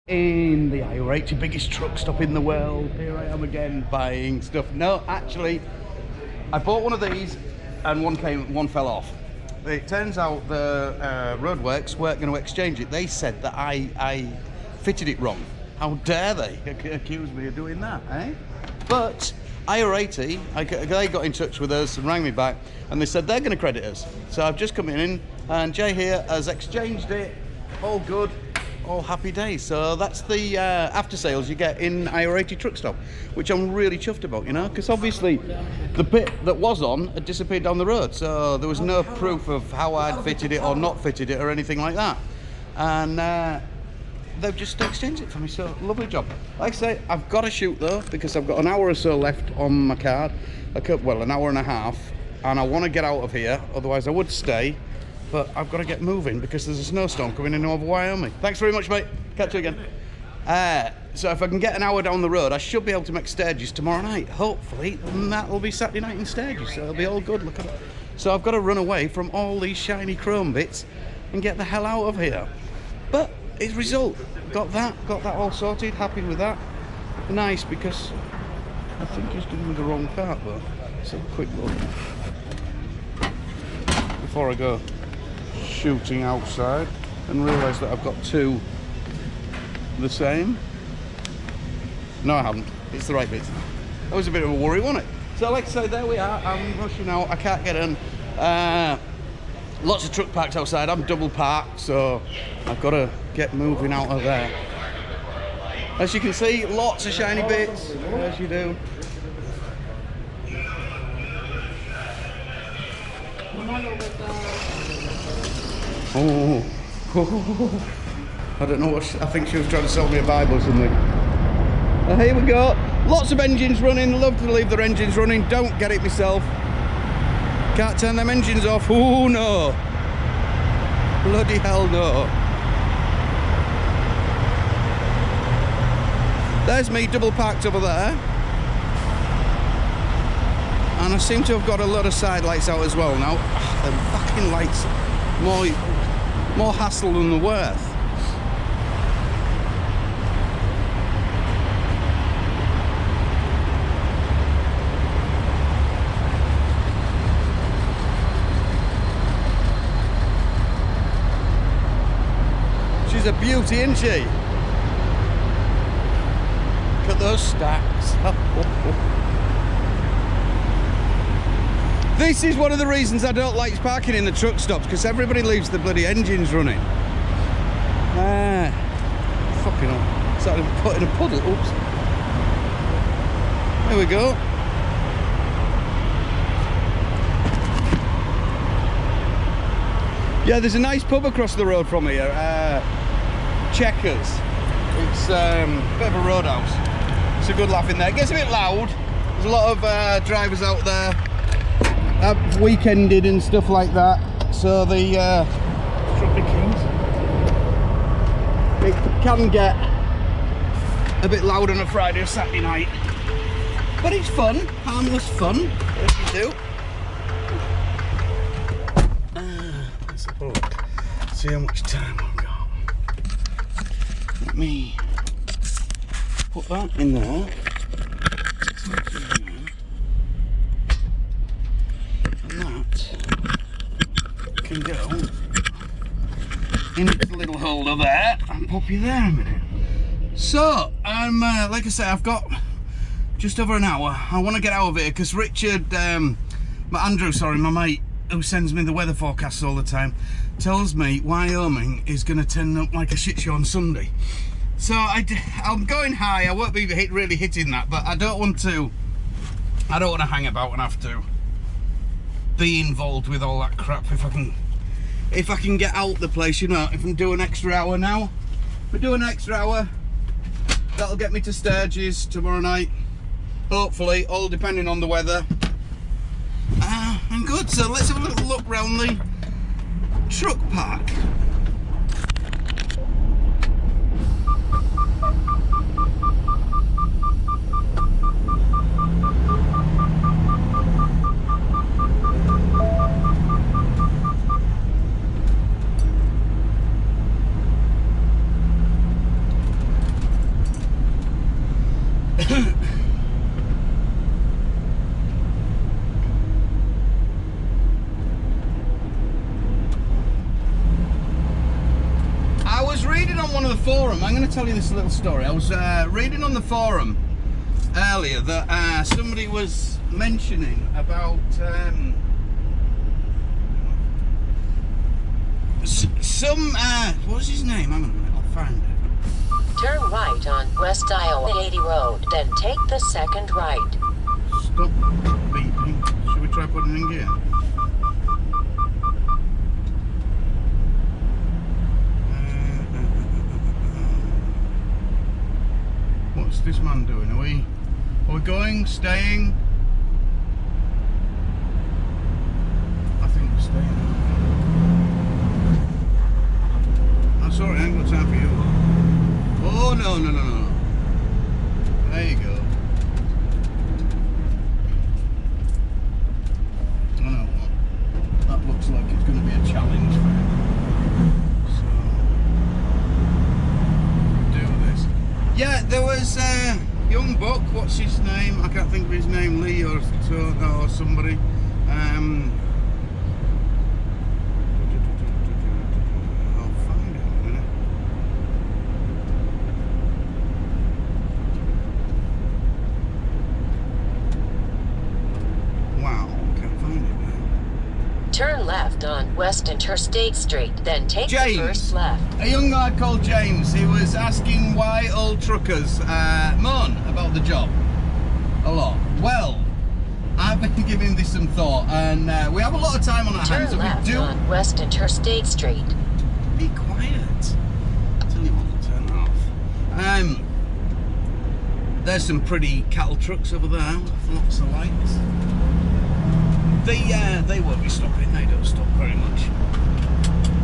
In the IOH, biggest truck stop in the world. Here I am again buying stuff. No, actually, I bought one of these and one fell off. It turns out the roadworks weren't going to exchange it. They said that I fitted it wrong. How dare they accuse me of doing that, eh? But IOH, they got in touch with us and rang me back, and they said they're going to credit us. So I've just come in, and Jay here has exchanged it. All good. All happy days. So that's the after sales you get in IOH truck stop, which I'm really chuffed about, you know, because obviously the bit that was on had disappeared down the road, so there was no proof of how I'd fitted it or not fitted it or anything like that, and they've just exchanged it for me. So lovely job. Like I say, I've got to shoot though, because I've got an hour or so left on my card, well, an hour and a half, and I want to get out of here, otherwise I would stay. But I've got to get moving because there's a snowstorm coming in over Wyoming. Thanks very much, mate. Catch you again. So if I can get an hour down the road, I should be able to make Sturgis tomorrow night, hopefully, and that will be Saturday night in Sturgis, so it'll be all good. Look at it. So I've got to run away from all these shiny chrome bits and get the hell out of here. But it's result. Got that all sorted. Happy with that. Nice, because I think he's giving me the wrong part, but let's have a quick look before I go shooting outside and realise that I've got two the same. No, I haven't. It's the right bit. That was a bit of a worry, wasn't it? So like I say, there we are. I'm rushing out. I can't get in. Lots of truck parked outside. I'm double parked, so I've got to get moving out of there. As you can see, lots of shiny bits, as you do. Oh, I don't know what I think she was trying to sell me a Bible or something. Here we go. Lots of engines running. Love to leave their engines running. Don't get it myself. Can't turn them engines off. Oh no. Bloody hell no. There's me double parked over there. And I seem to have got a lot of side lights out as well now. The fucking lights. More hassle than they're worth. She's a beauty, isn't she? Look at those stacks. This is one of the reasons I don't like parking in the truck stops, because everybody leaves the bloody engines running. Fucking hell. Started put in a puddle. Oops. There we go. Yeah, there's a nice pub across the road from here. Checkers. It's a bit of a roadhouse. It's a good laugh in there. It gets a bit loud. There's a lot of drivers out there. Weekended and stuff like that, so the it can get a bit loud on a Friday or Saturday night, but it's fun, harmless fun, as you do. Let's have a look, see how much time I've got. Let me put that in there. Can go in its little holder there and pop you there a minute. So I'm like I say, I've got just over an hour. I want to get out of here because Richard, my mate who sends me the weather forecasts all the time, tells me Wyoming is going to turn up like a shit show on Sunday. So I'm going high. I won't be really hitting that, but I don't want to hang about and have to be involved with all that crap. If I can get out the place, you know, if I do an extra hour now, if I do an extra hour, that'll get me to Sturgis tomorrow night, hopefully, all depending on the weather. And good. So let's have a little look round the truck park. I was reading on one of the forums, I'm going to tell you this little story. I was reading on the forum earlier that somebody was mentioning about some, what was his name? Hang on a minute, I'll find it. Turn right on West Iowa 80 Road, then take the second right. Stop beeping. Should we try putting it in gear? What's this man doing? Are we going? Staying? I think we're staying. I'm sorry, I ain't got time for you. Oh, no. There you go. I know what. That looks like it's going to be a challenge for him. So, do this. Yeah, there was a young buck, what's his name? I can't think of his name, Lee or somebody. Turn left on West Interstate Street, then take James, the first left. A young guy called James, he was asking why old truckers moan about the job a lot. Well, I've been giving this some thought, and we have a lot of time on our hands. Turn left on West Interstate Street. Be quiet. I'll tell you what, turn off. There's some pretty cattle trucks over there, lots of lights. They won't be stopping, they don't stop very much.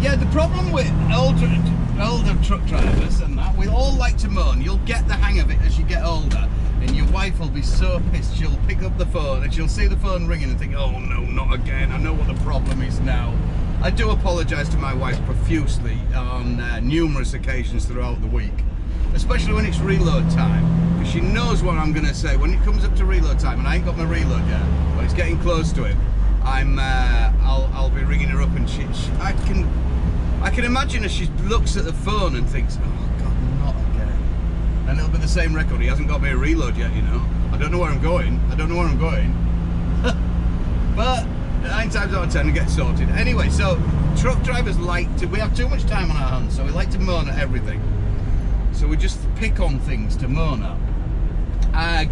Yeah, the problem with older truck drivers and that, we all like to moan. You'll get the hang of it as you get older, and your wife will be so pissed, she'll pick up the phone and she'll see the phone ringing and think, oh no, not again, I know what the problem is now. I do apologise to my wife profusely on numerous occasions throughout the week, especially when it's reload time, because she knows what I'm going to say. When it comes up to reload time and I ain't got my reload yet, but it's getting close to it, I'll be ringing her up, and I can imagine as she looks at the phone and thinks, oh God, not again. And it'll be the same record. He hasn't got me a reload yet, you know. I don't know where I'm going. But 9 times out of 10 it gets sorted. Anyway, so truck drivers we have too much time on our hands, so we like to moan at everything. So we just pick on things to moan at.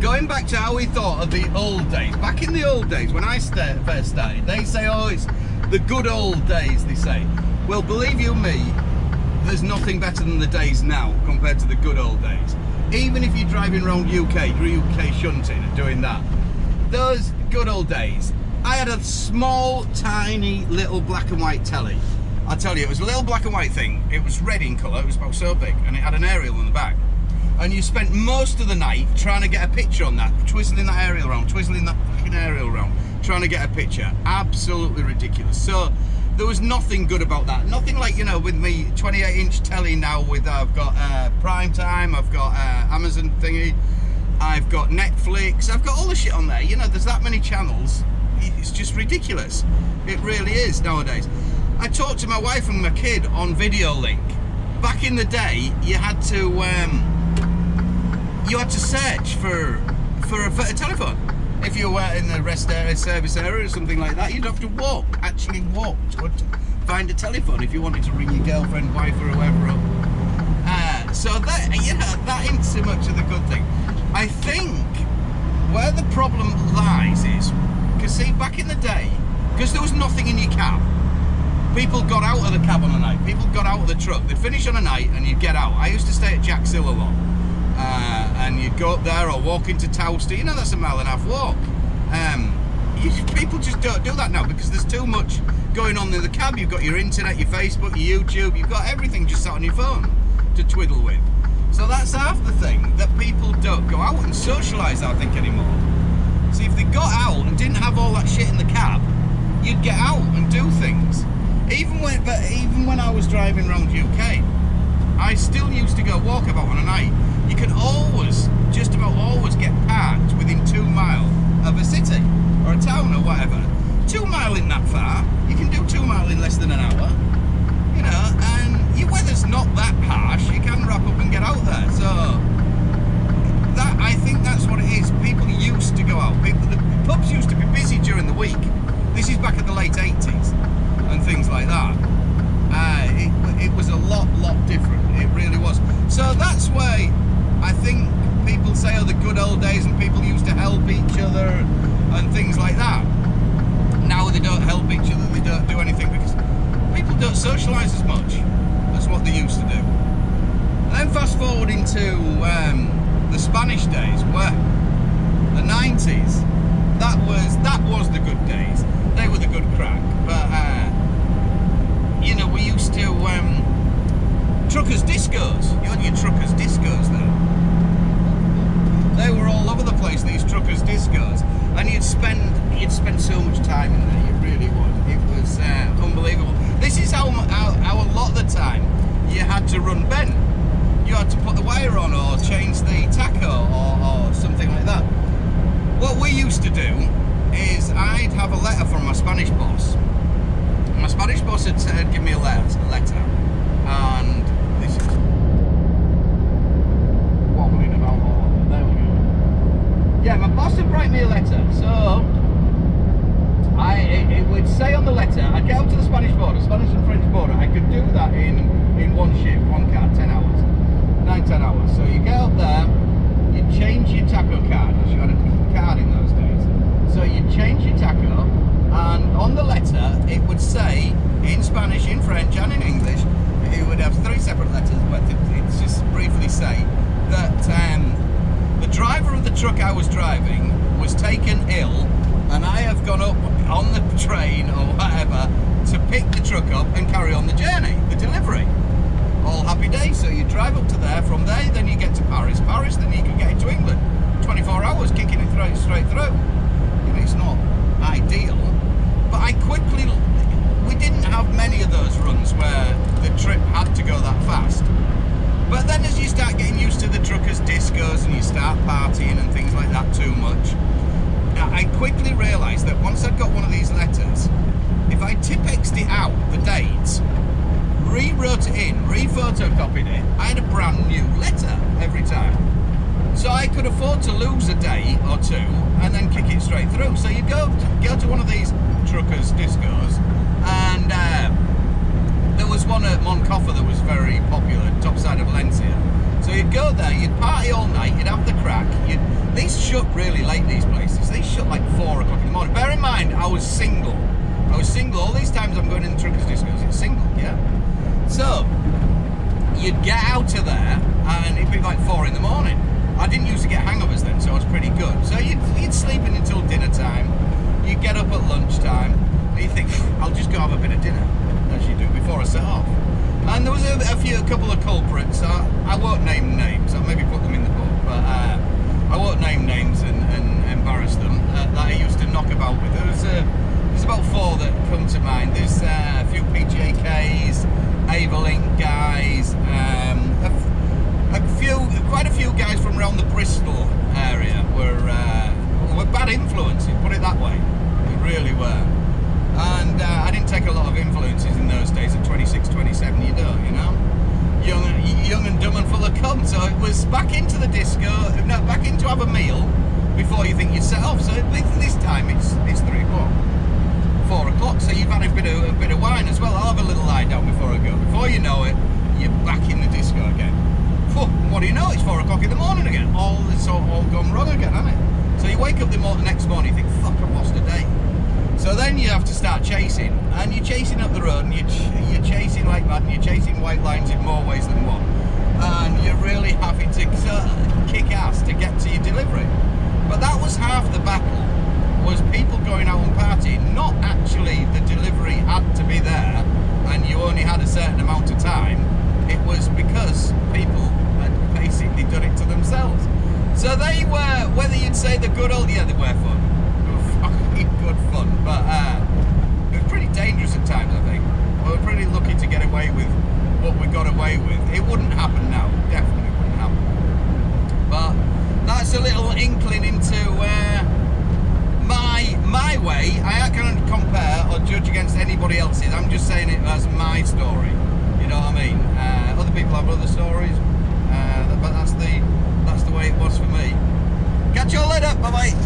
Going back to how we thought of the old days. Back in the old days, when I first started, they say, oh, it's the good old days, they say. Well, believe you me, there's nothing better than the days now compared to the good old days. Even if you're driving around UK shunting and doing that, those good old days. I had a small, tiny, little black and white telly. I'll tell you, it was a little black and white thing. It was red in colour, it was about so big, and it had an aerial in the back. And you spent most of the night trying to get a picture on that, twizzling that aerial around, trying to get a picture. Absolutely ridiculous. So there was nothing good about that. Nothing like, you know, with me 28-inch telly now, I've got Prime Time, I've got Amazon thingy, I've got Netflix, I've got all the shit on there. You know, there's that many channels. It's just ridiculous. It really is nowadays. I talked to my wife and my kid on Video Link. Back in the day, you had to search for a telephone. If you were in the rest area, service area or something like that, you'd have to actually walk to find a telephone if you wanted to ring your girlfriend, wife or whoever up. So that, you know, that ain't so much of the good thing. I think where the problem lies is, because see, back in the day, because there was nothing in your cab, people got out of the cab on a night, people got out of the truck, they'd finish on a night and you'd get out. I used to stay at Jack's Hill a lot. And you'd go up there or walk into Towster, you know, that's a 1.5 mile walk. People just don't do that now because there's too much going on in the cab. You've got your internet, your Facebook, your YouTube, you've got everything just sat on your phone to twiddle with. So that's half the thing, that people don't go out and socialise, I think, anymore. See, if they got out and didn't have all that shit in the cab, you'd get out and do things. Even when I was driving around UK, I still used to go walkabout on a night. You can just about always help each other and things like that. Now they don't help each other, they don't do anything because people don't socialise as much as what they used to do. And then fast forward into the Spanish days, where the 90s, that was the good days. They were the good crack. But you know, we used to truckers discos. You had your truckers discos there. They were all over the place, these truckers discos, and you'd spend so much time in there. You really would. It was unbelievable. This is how a lot of the time you had to run bent. You had to put the wire on or change the tacho or something like that. What we used to do is I'd have a letter from my Spanish boss. My Spanish boss had said, give me a letter, and this is wobbling about all over. There we go. Yeah, my boss would write me a letter, so it would say on the letter, I'd get up to the Spanish border, Spanish and French border. I could do that in one shift, one car, 10 hours, 9-10 hours. So you get up there, you change your tacho card, because you had a card in those days. So you change your tacho, and on the letter it would say in Spanish, in French and in English, it would have 3 separate letters, but it's just briefly say that the driver of the truck I was driving was taken ill, and I have gone up on the train or whatever to pick the truck up and carry on the journey, the delivery. All happy days. So you drive up to there, from there then you get to Paris, then you can get into England. 24 hours kicking it straight through. You know, it's not ideal, but we didn't have many of those runs where the trip had to go that fast. But then as you start getting used to the truckers discos and you start partying and things like that too much, I quickly realised that once I'd got one of these letters, if I Tipp-X'd it out, the dates, rewrote it in, re-photocopied it, I had a brand new letter every time. So I could afford to lose a day or two and then kick it straight through. So you go to one of these truckers discos, and there was one at Moncofa that was very popular, top side of Valencia. So you'd go there, you'd party all night, you'd have the crack. These shut really late, these places. They shut like 4 o'clock in the morning. Bear in mind, I was single. All these times I'm going in the truckers discos, it's single, yeah? So you'd get out of there and it'd be like 4 in the morning. I didn't used to get hangovers then, so I was pretty good. So you'd sleep in until dinner time. You get up at lunchtime and you think, I'll just go have a bit of dinner, as you do before I set off. And there was a couple of culprits. I won't name names. I'll maybe put them in the book, but I won't name names and embarrass them. That I used to knock about with. There's about 4 that come to mind. There's a few PJKs, Avalink guys, quite a few guys from around the Bristol area were bad influences, put it that way. They really were. And I didn't take a lot of influences in those days at 26, 27, you don't, you know? Young and dumb and full of cum. So it was back into the disco, no, back into have a meal before you think you set off. So this time it's 3 o'clock, 4 o'clock. So you've had a bit of wine as well. I'll have a little lie down before I go. Before you know it, you're back in the disco again. What do you know? It's 4 o'clock in the morning again. It's all gone wrong again, hasn't it? So you wake up the next morning, you think, fuck, I've lost a day. So then you have to start chasing, and you're chasing up the road, and you're chasing like that, and you're chasing white lines in more ways than one, and you're really having to kick ass to get to your delivery. But that was half the battle, was people going out and partying, not actually the delivery had to be there, and you only had a certain amount of time. It was because people had basically done it to themselves. So they were, whether you'd say the good old, yeah, they were fun. Good fun, but it was pretty dangerous at times, I think. We were pretty lucky to get away with what we got away with. It wouldn't happen now, definitely wouldn't happen. But that's a little inkling into my way. I can't compare or judge against anybody else's. I'm just saying it as my story. You know what I mean? Other people have other stories, but that's the way it was for me. Catch you all later. Bye bye.